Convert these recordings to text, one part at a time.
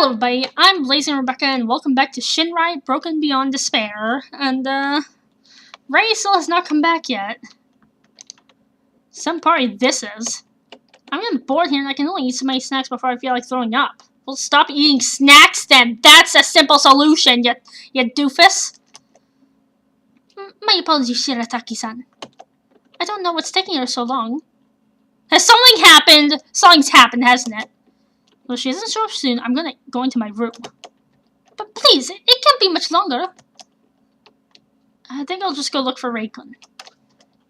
Hello everybody, I'm Blazing Rebecca and welcome back to SHINRAI Broken Beyond Despair. And Ray still has not come back yet. Some party this is. I'm getting bored here and I can only eat so many snacks before I feel like throwing up. Well, stop eating snacks then. That's a simple solution, you doofus. My apologies, Shirataki-san. I don't know what's taking her so long. Has something happened? Something's happened, hasn't it? Well, she doesn't show up soon. I'm gonna go into my room. But please, it can't be much longer. I think I'll just go look for Reikun.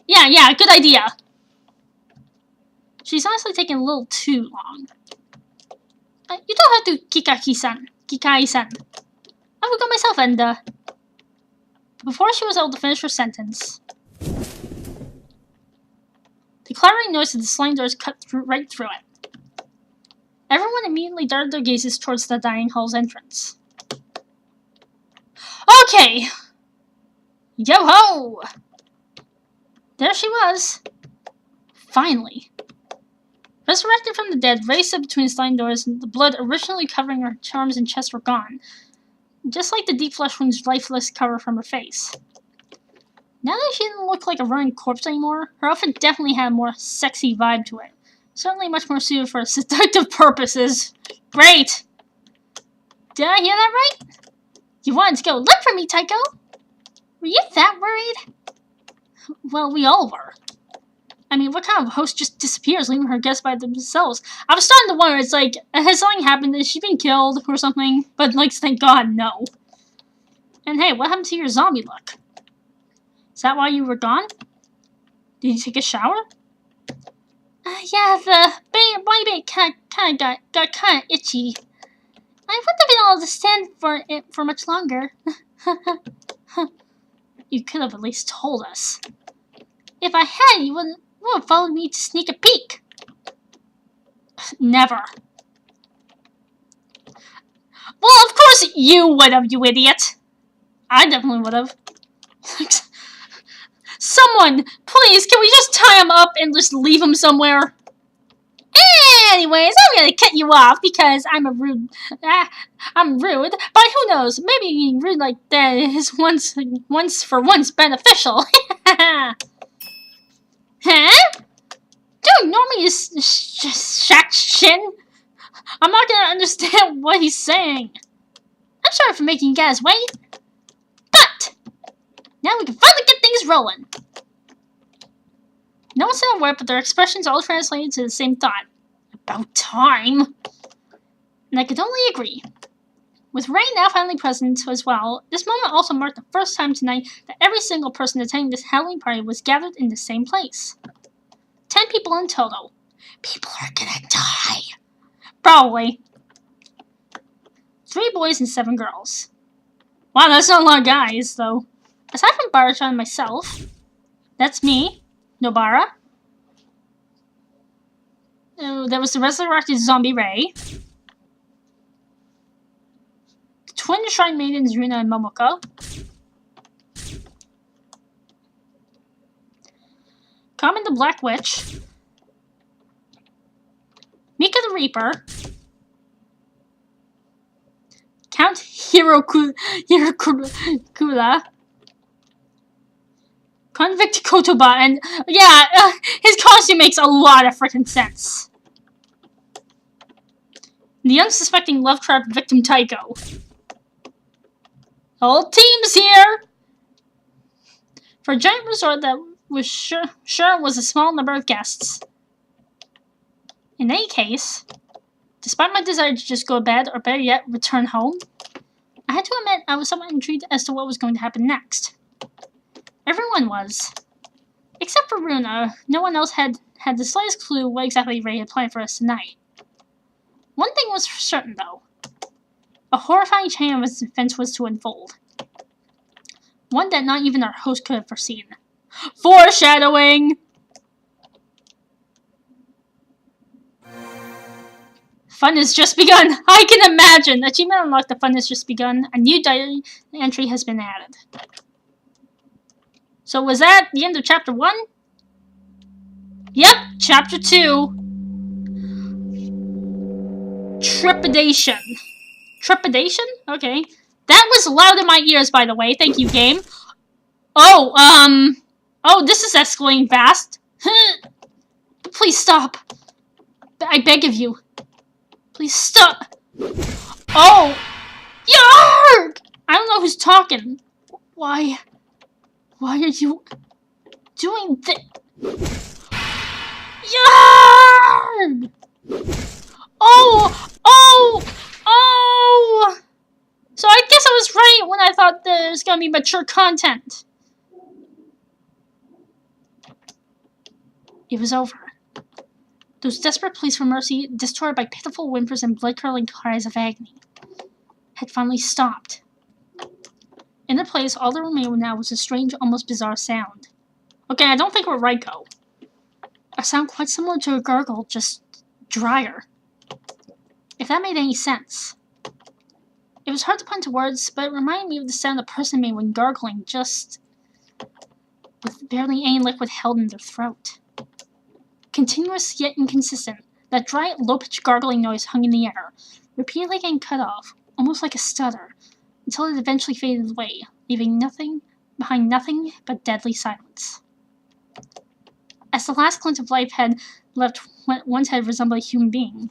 Yeah, good idea. She's honestly taking a little too long. You don't have to Kikai-san. I will go myself and, Before she was able to finish her sentence, the clattering noise of the sliding doors cut right through it. Everyone immediately darted their gazes towards the dining hall's entrance. Okay! Yo-ho! There she was. Finally. Resurrected from the dead, Rei stood between the sliding doors, and the blood originally covering her arms and chest were gone. Just like the deep flesh wound's lifeless cover from her face. Now that she didn't look like a running corpse anymore, her outfit definitely had a more sexy vibe to it. Certainly much more suited for seductive purposes. Great! Did I hear that right? You wanted to go look for me, Taiko? Were you that worried? Well, we all were. I mean, what kind of host just disappears, leaving her guests by themselves? I was starting to wonder, it's like, has something happened? Has she been killed or something? But, like, thank God, no. And hey, what happened to your zombie look? Is that why you were gone? Did you take a shower? Yeah, the baby kind of got kind of itchy. I wouldn't have been able to stand for it for much longer. You could have at least told us. If I had, you would have followed me to sneak a peek. Never. Well, of course you would have, you idiot. I definitely would have. Someone, please, can we just tie him up and just leave him somewhere? Anyways, I'm gonna cut you off because I'm rude, but who knows, maybe being rude like that is once beneficial. Huh? Don't ignore me, you Shin. I'm not gonna understand what he's saying. I'm sorry for making you guys wait, but now we can finally get things rolling. No one said a word, but their expressions all translated to the same thought. About time. And I could only agree. With Ray now finally present as well, this moment also marked the first time tonight that every single person attending this Halloween party was gathered in the same place. 10 people in total. People are gonna die. Probably. 3 boys and 7 girls. Wow, that's not a lot of guys, though. Aside from Barajan and myself, that's me, Nobara. There was the resurrected zombie Ray. The twin shrine maidens Runa and Momoko. Carmen the Black Witch. Mika the Reaper. Count Hirokula. Convict Kotoba, and yeah, his costume makes a lot of freaking sense. The unsuspecting love-trapped victim Taiko. Whole team's here! For a giant resort that was sure was a small number of guests. In any case, despite my desire to just go to bed, or better yet, return home, I had to admit I was somewhat intrigued as to what was going to happen next. Everyone was. Except for Runa, no one else had the slightest clue what exactly Ray had planned for us tonight. One thing was for certain, though. A horrifying chain of events was to unfold. One that not even our host could have foreseen. Foreshadowing! Fun has just begun! I can imagine! Achievement unlocked, the fun has just begun. A new diary entry has been added. So was that the end of Chapter 1? Yep, Chapter 2. Trepidation. Trepidation? Okay. That was loud in my ears, by the way. Thank you, game. Oh, oh, this is escalating fast. Please stop. I beg of you. Please stop. Oh! Yarg! I don't know who's talking. Why are you doing this? Yarg! Oh! Oh! Oh! So I guess I was right when I thought there was gonna be mature content. It was over. Those desperate pleas for mercy, destroyed by pitiful whimpers and blood-curdling cries of agony, had finally stopped. In their place, all that remained now was a strange, almost bizarre sound. Okay, I don't think we're right, Go. A sound quite similar to a gurgle, just drier. If that made any sense. It was hard to put into words, but it reminded me of the sound a person made when gargling, just with barely any liquid held in their throat. Continuous yet inconsistent, that dry, low-pitched gargling noise hung in the air, repeatedly getting cut off, almost like a stutter, until it eventually faded away, leaving behind nothing but deadly silence. As the last glint of life had left what once had resembled a human being,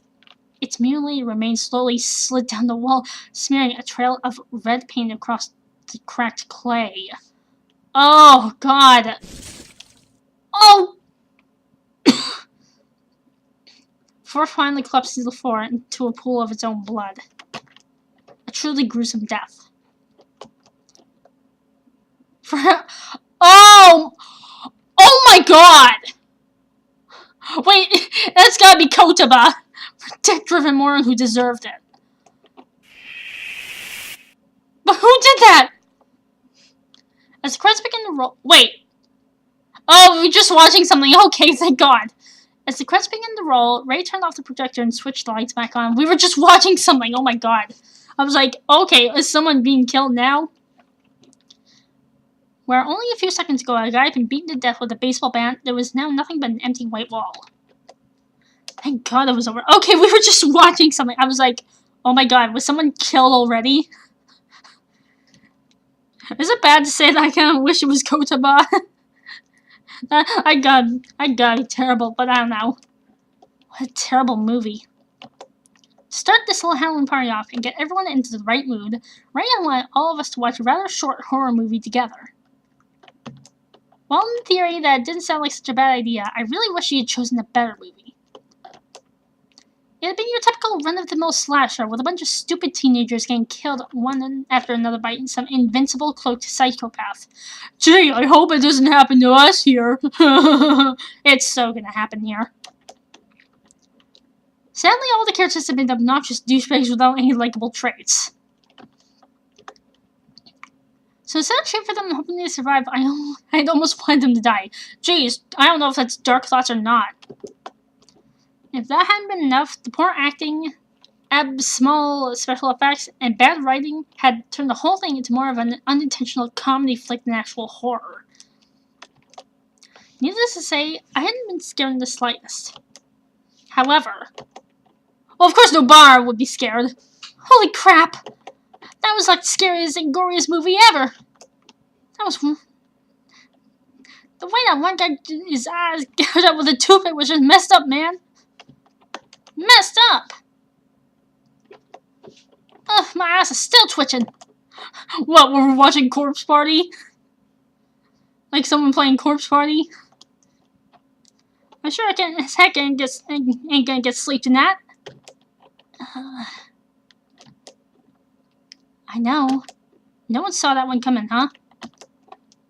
its mutilated remains slowly slid down the wall, smearing a trail of red paint across the cracked clay. Oh, God! Oh! Before finally collapsed to the floor into a pool of its own blood. A truly gruesome death. Oh! Oh my God! Wait, that's gotta be Kotaba, dick-driven moron who deserved it. But who did that? As the credits began to roll, wait. Oh, we're just watching something. Okay, thank God. As the credits began to roll, Ray turned off the projector and switched the lights back on. We were just watching something. Oh my God. I was like, okay, is someone being killed now? Where only a few seconds ago a guy had been beaten to death with a baseball bat, there was now nothing but an empty white wall. Thank God it was over. Okay, we were just watching something. I was like, oh my God, was someone killed already? Is it bad to say that I kind of wish it was Kotaba? I gotta be terrible, but I don't know. What a terrible movie. To start this little Halloween party off and get everyone into the right mood, Ray wanted all of us to watch a rather short horror movie together. While in theory that didn't sound like such a bad idea, I really wish she had chosen a better movie. It had been your typical run-of-the-mill slasher with a bunch of stupid teenagers getting killed one after another by some invincible cloaked psychopath. Gee, I hope it doesn't happen to us here. It's so gonna happen here. Sadly, all the characters have been obnoxious douchebags without any likable traits. So instead of cheering for them and hoping they survive, I'd almost wanted them to die. Jeez, I don't know if that's dark thoughts or not. If that hadn't been enough, the poor acting, small special effects, and bad writing had turned the whole thing into more of an unintentional comedy flick than actual horror. Needless to say, I hadn't been scared in the slightest. However, well, of course no bar would be scared. Holy crap! That was like the scariest and goriest movie ever! That was... The way that one guy his eyes gouged out with a toothpick was just messed up, man! Messed up! Ugh, my ass is still twitching. What, we're watching Corpse Party? Like someone playing Corpse Party? I'm sure heck ain't gonna get sleep tonight. I know. No one saw that one coming, huh?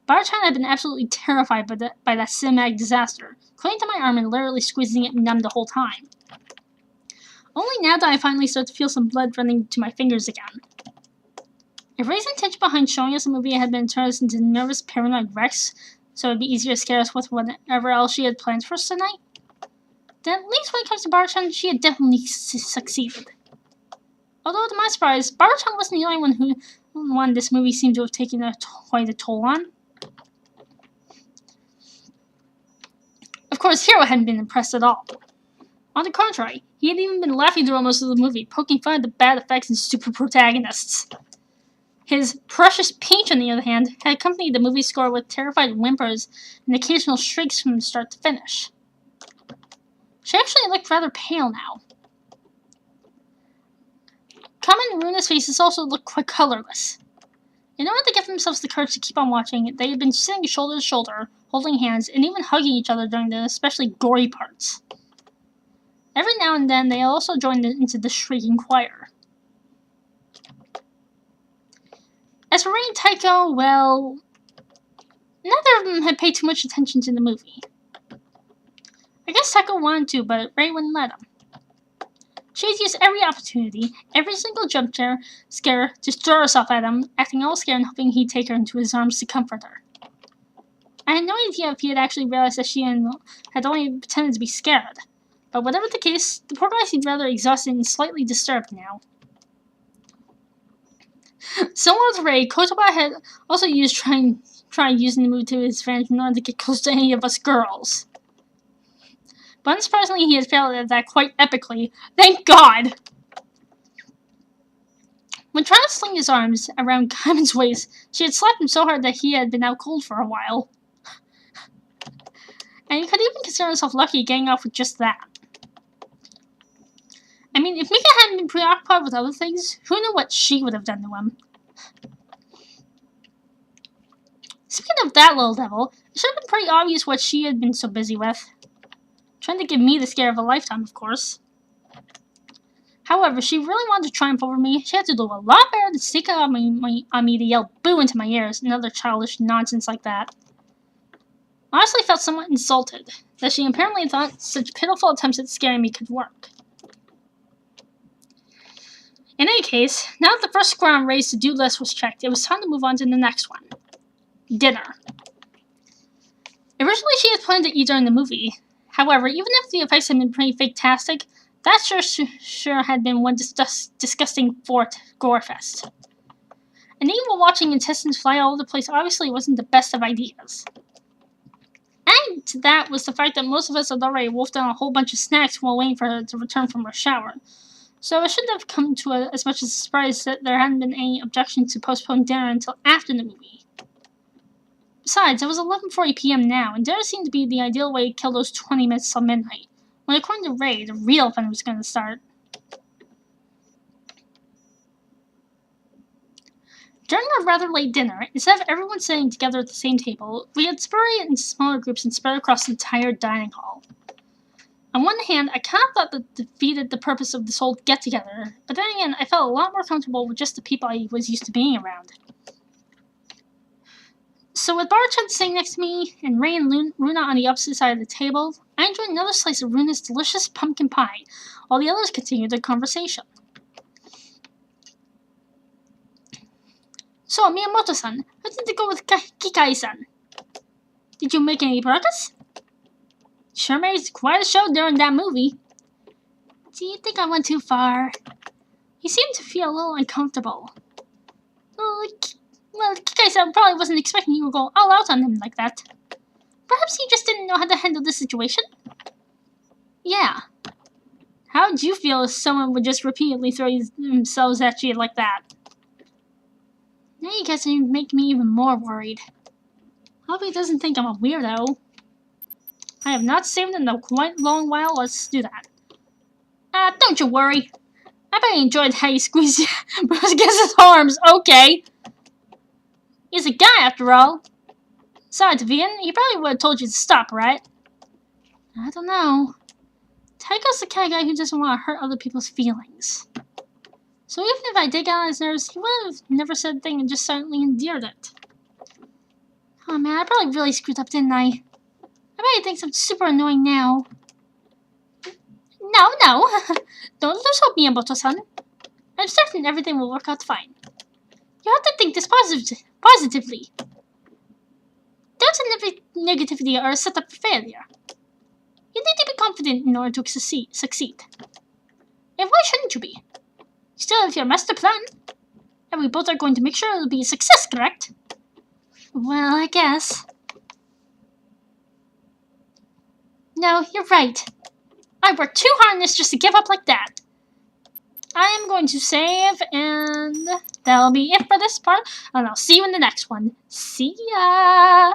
Barchan had been absolutely terrified by that cinematic disaster, clinging to my arm and literally squeezing it numb the whole time. Only now that I finally start to feel some blood running to my fingers again. If Ray's intention behind showing us a movie had been to turn us into nervous, paranoid wrecks, so it'd be easier to scare us with whatever else she had planned for us tonight, then at least when it comes to Barchan, she had definitely succeeded. Although, to my surprise, Barchan wasn't the only one this movie seemed to have taken quite a toll on. Of course, Hiro hadn't been impressed at all. On the contrary, He had even been laughing throughout most of the movie, poking fun at the bad effects and stupid protagonists. His precious Peach, on the other hand, had accompanied the movie score with terrified whimpers and occasional shrieks from start to finish. She actually looked rather pale now. Common and Runa's faces also looked quite colorless. In order to give themselves the courage to keep on watching, they had been sitting shoulder to shoulder, holding hands, and even hugging each other during the especially gory parts. Every now and then, they also joined into the shrieking choir. As for Ray and Taiko, well, neither of them had paid too much attention to the movie. I guess Taiko wanted to, but Ray wouldn't let him. She had used every opportunity, every single jump scare to throw herself at him, acting all scared and hoping he'd take her into his arms to comfort her. I had no idea if he had actually realized that she had only pretended to be scared. But whatever the case, the poor guy seemed rather exhausted and slightly disturbed now. Similar to Ray, Kotoba had also tried using the move to his advantage in order to get close to any of us girls. But unsurprisingly, he had failed at that quite epically. Thank God! When trying to sling his arms around Kaiman's waist, she had slapped him so hard that he had been out cold for a while. And he could even consider himself lucky getting off with just that. I mean, if Mika hadn't been preoccupied with other things, who knew what she would have done to him? Speaking of that little devil, it should have been pretty obvious what she had been so busy with. Trying to give me the scare of a lifetime, of course. However, if she really wanted to triumph over me, she had to do a lot better than sneak up on me to yell boo into my ears and other childish nonsense like that. I honestly felt somewhat insulted that she apparently thought such pitiful attempts at scaring me could work. In any case, now that the first square on Ray's to-do list was checked, it was time to move on to the next one. Dinner. Originally, she had planned to eat during the movie. However, even if the effects had been pretty fake-tastic, that sure had been one disgusting gore-fest. And even while watching intestines fly all over the place obviously wasn't the best of ideas. Adding to that was the fact that most of us had already wolfed down a whole bunch of snacks while waiting for her to return from her shower. So it shouldn't have come to as much as a surprise that there hadn't been any objection to postpone dinner until after the movie. Besides, it was 11:40 p.m. now, and dinner seemed to be the ideal way to kill those 20 minutes till midnight, when according to Ray, the real fun was going to start. During our rather late dinner, instead of everyone sitting together at the same table, we had separated into smaller groups and spread across the entire dining hall. On one hand, I kind of thought that defeated the purpose of this whole get-together, but then again, I felt a lot more comfortable with just the people I was used to being around. So with Barbara-chan sitting next to me, and Ray and Runa on the opposite side of the table, I enjoyed another slice of Runa's delicious pumpkin pie, while the others continued their conversation. So, Miyamoto-san, how did it go with Kikai-san? Did you make any progress? Sure made quite a show during that movie. Do you think I went too far? He seemed to feel a little uncomfortable. Well, Kikai-san probably wasn't expecting you to go all out on him like that. Perhaps he just didn't know how to handle the situation? Yeah. How would you feel if someone would just repeatedly throw themselves at you like that? Now you guys make me even more worried. I hope he doesn't think I'm a weirdo. I have not saved in a quite long while. Let's do that. Don't you worry. I bet he enjoyed how you squeezed Bruce against his arms. Okay. He's a guy, after all. Besides, Vian, he probably would have told you to stop, right? I don't know. Taiko's the kind of guy who doesn't want to hurt other people's feelings. So even if I did get on his nerves, he would have never said a thing and just silently endured it. Oh man, I probably really screwed up, didn't I? I bet he thinks I'm super annoying now. No. Don't lose hope, Miyamoto-san. I'm certain everything will work out fine. You have to think this positively. Doubts and negativity are a setup for failure. You need to be confident in order to succeed. And why shouldn't you be? Still have your master plan. And we both are going to make sure it'll be a success, correct? Well, I guess. No, you're right. I worked too hard on this just to give up like that. I am going to save, and that'll be it for this part, and I'll see you in the next one. See ya!